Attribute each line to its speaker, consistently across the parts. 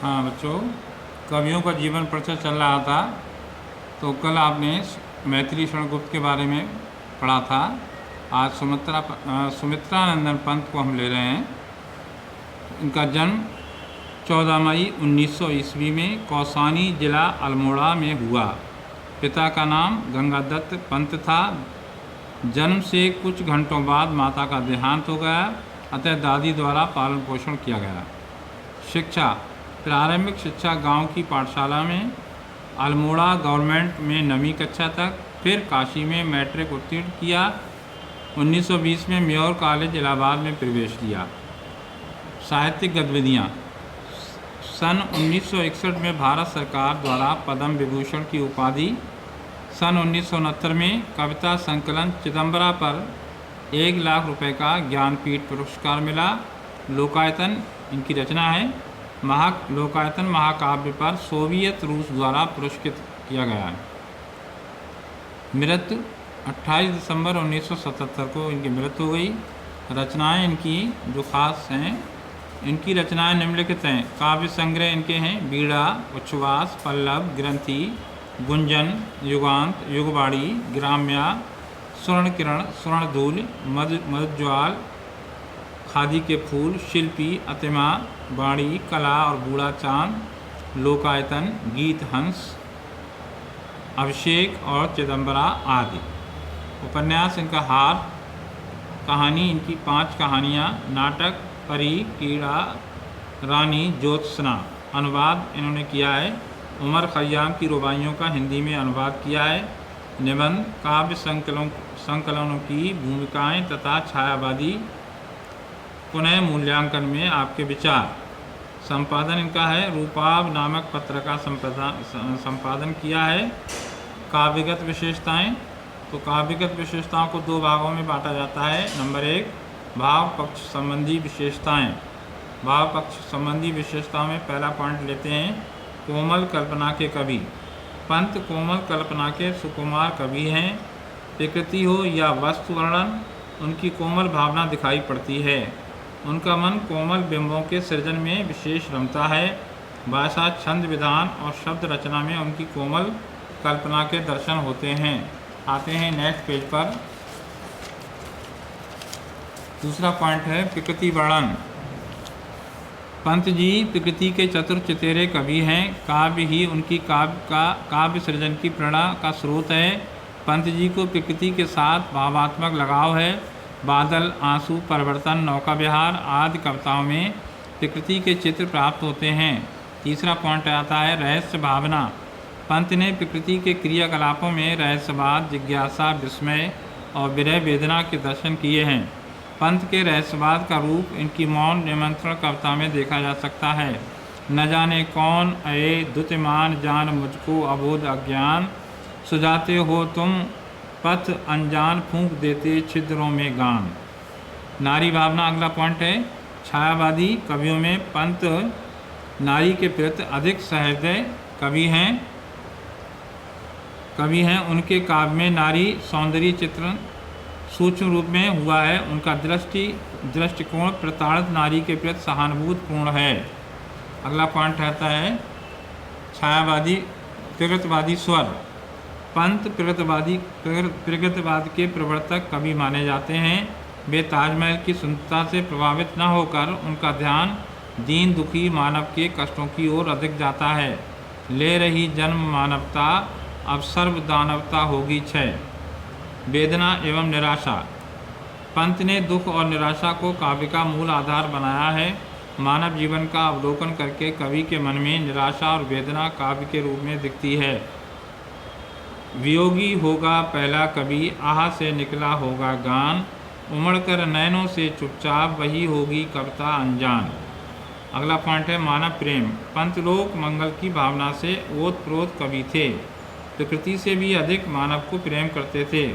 Speaker 1: हाँ बच्चों, कवियों का जीवन परिचय चल रहा था। तो कल आपने मैथिली शरण गुप्त के बारे में पढ़ा था। आज सुमित्रानंदन पंत को हम ले रहे हैं। इनका जन्म 14 मई 1900 ईस्वी में कौसानी जिला अल्मोड़ा में हुआ। पिता का नाम गंगादत्त पंत था। जन्म से कुछ घंटों बाद माता का देहांत हो गया, अतः दादी द्वारा पालन पोषण किया गया। शिक्षा, प्रारंभिक शिक्षा गांव की पाठशाला में, अल्मोड़ा गवर्नमेंट में 9वीं कक्षा तक, फिर काशी में मैट्रिक उत्तीर्ण किया। 1920 में म्योर कॉलेज इलाहाबाद में प्रवेश लिया। साहित्यिक गतिविधियाँ, सन 1961 में भारत सरकार द्वारा पद्म विभूषण की उपाधि, सन 1969 में कविता संकलन चिदम्बरा पर 1 लाख रुपए का ज्ञानपीठ पुरस्कार मिला। लोकायतन इनकी रचना है। लोकायतन महाकाव्य पर सोवियत रूस द्वारा पुरस्कृत किया गया है। मृत्यु 28 दिसंबर 1977 को इनकी मृत्यु हो गई। रचनाएं इनकी जो खास हैं, इनकी रचनाएं निम्नलिखित हैं। काव्य संग्रह इनके हैं बीड़ा, उच्छ्वास, पल्लव, ग्रंथि, गुंजन, युगांत, युगवाणी, ग्राम्या, स्वर्ण किरण, स्वर्णधूल, मधुज्वाल, खादी के फूल, शिल्पी, अतिमा, वाणी, कला और बूढ़ा चांद, लोकायतन, गीत हंस, अभिषेक और चिदम्बरा आदि। उपन्यास इनका हार, कहानी इनकी 5 कहानियाँ, नाटक परी, कीड़ा, रानी, ज्योत्सना। अनुवाद इन्होंने किया है, उमर खय्याम की रुबाइयों का हिंदी में अनुवाद किया है। निबंध, काव्य संकलनों की भूमिकाएं तथा छायावादी पुनः मूल्यांकन में आपके विचार। संपादन इनका है, रूपाब नामक पत्र का संपादन किया है। काव्यगत विशेषताएं, तो काव्यगत विशेषताओं को 2 भागों में बांटा जाता है। नंबर 1, भाव पक्ष संबंधी विशेषताएं। भाव पक्ष संबंधी विशेषताओं में पहला पॉइंट लेते हैं, कोमल कल्पना के कवि। पंत कोमल कल्पना के सुकुमार कवि हैं। प्रकृति हो या वस्तु वर्णन, उनकी कोमल भावना दिखाई पड़ती है। उनका मन कोमल बिंबों के सृजन में विशेष रमता है। भाषा, छंद, विधान और शब्द रचना में उनकी कोमल कल्पना के दर्शन होते हैं। आते हैं नेक्स्ट पेज पर। दूसरा पॉइंट है प्रकृति वर्णन। पंत जी प्रकृति के चतुर चितेरे कवि हैं। काव्य ही उनकी काव्य सृजन की प्रेरणा का स्रोत है। पंत जी को प्रकृति के साथ भावात्मक लगाव है। बादल, आंसू, परिवर्तन, नौका विहार आदि कविताओं में प्रकृति के चित्र प्राप्त होते हैं। तीसरा पॉइंट आता है रहस्य भावना। पंत ने प्रकृति के क्रियाकलापों में रहस्यवाद, जिज्ञासा, विस्मय और विरह वेदना के दर्शन किए हैं। पंत के रहस्यवाद का रूप इनकी मौन निमंत्रण कविता में देखा जा सकता है। न जाने कौन अये द्युतिमान जान मुझको अबोध अज्ञान, सुझाते हो तुम पथ अनजान फूंक देते छिद्रों में गान। नारी भावना अगला पॉइंट है। छायावादी कवियों में पंत नारी के प्रति अधिक सहृदय कवि हैं। उनके काव्य में नारी सौंदर्य चित्रण सूक्ष्म रूप में हुआ है। उनका दृष्टिकोण प्रताड़ित नारी के प्रति सहानुभूतिपूर्ण है। अगला पॉइंट रहता है छायावादी प्रगतिवादी स्वर। पंत प्रगतिवाद के प्रवर्तक कवि माने जाते हैं। वे ताजमहल की सुंदरता से प्रभावित न होकर उनका ध्यान दीन दुखी मानव के कष्टों की ओर अधिक जाता है। ले रही जन्म मानवता, अब सर्व दानवता होगी क्षय। वेदना एवं निराशा। पंत ने दुख और निराशा को काव्य का मूल आधार बनाया है। मानव जीवन का अवलोकन करके कवि के मन में निराशा और वेदना काव्य के रूप में दिखती है। वियोगी होगा पहला कवि, आह से निकला होगा गान, उमड़कर नैनों से चुपचाप वही होगी कविता अनजान। अगला पॉइंट है मानव प्रेम। पंत लोक मंगल की भावना से ओतप्रोत कवि थे। प्रकृति से भी अधिक मानव को प्रेम करते थे।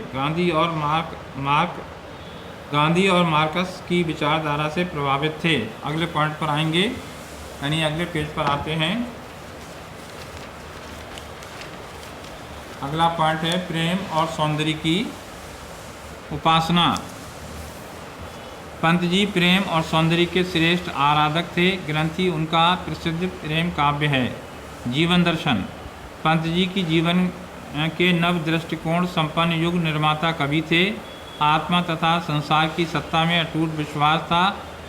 Speaker 1: गांधी और मार्कस की विचारधारा से प्रभावित थे। अगले पॉइंट पर आएंगे, यानी अगले पेज पर आते हैं। अगला पॉइंट है प्रेम और सौंदर्य की उपासना। पंत जी प्रेम और सौंदर्य के श्रेष्ठ आराधक थे। ग्रंथि उनका प्रसिद्ध प्रेम काव्य है। जीवन दर्शन। पंत जी की जीवन के नव दृष्टिकोण संपन्न युग निर्माता कवि थे। आत्मा तथा संसार की सत्ता में अटूट विश्वास था।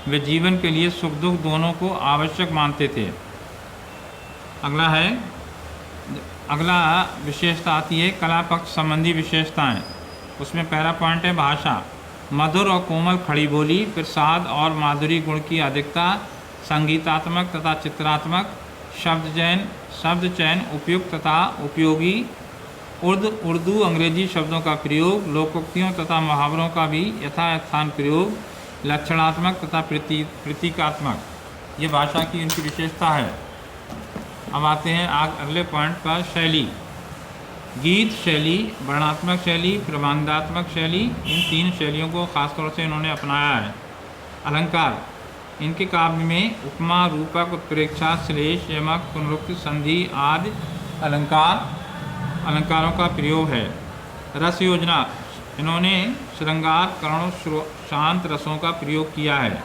Speaker 1: वे जीवन के लिए सुख दुख दोनों को आवश्यक मानते थे। अगला विशेषता आती है कला पक्ष संबंधी विशेषताएं। उसमें पहला पॉइंट है भाषा। मधुर और कोमल खड़ी बोली, प्रसाद और माधुरी गुण की अधिकता, संगीतात्मक तथा चित्रात्मक शब्द चयन उपयुक्त तथा उपयोगी, उर्दू अंग्रेजी शब्दों का प्रयोग, लोकोक्तियों तथा मुहावरों का भी यथास्थान प्रयोग, लक्षणात्मक तथा प्रतीकात्मक। ये भाषा की इनकी विशेषता है। अब आते हैं अगले पॉइंट पर, शैली। गीत शैली, वर्णात्मक शैली, प्रबंधात्मक शैली, इन तीन शैलियों को खासतौर से इन्होंने अपनाया है। अलंकार। इनके काव्य में उपमा, रूपक, उत्प्रेक्षा, श्लेष, यमक, पुनरुक्ति, संधि आदि अलंकारों का प्रयोग है। रस योजना। इन्होंने श्रृंगार, करुण, शांत रसों का प्रयोग किया है।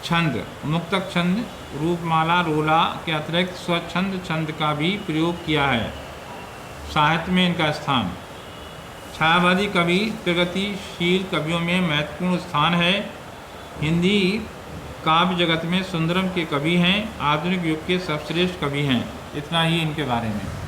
Speaker 1: छंद। मुक्तक छंद, रूपमाला, रोला के अतिरिक्त स्वच्छंद छंद का भी प्रयोग किया है। साहित्य में इनका स्थान। छायावादी कवि प्रगतिशील कवियों में महत्वपूर्ण स्थान है। हिंदी काव्य जगत में सुंदरम के कवि हैं। आधुनिक युग के सर्वश्रेष्ठ कवि हैं। इतना ही इनके बारे में।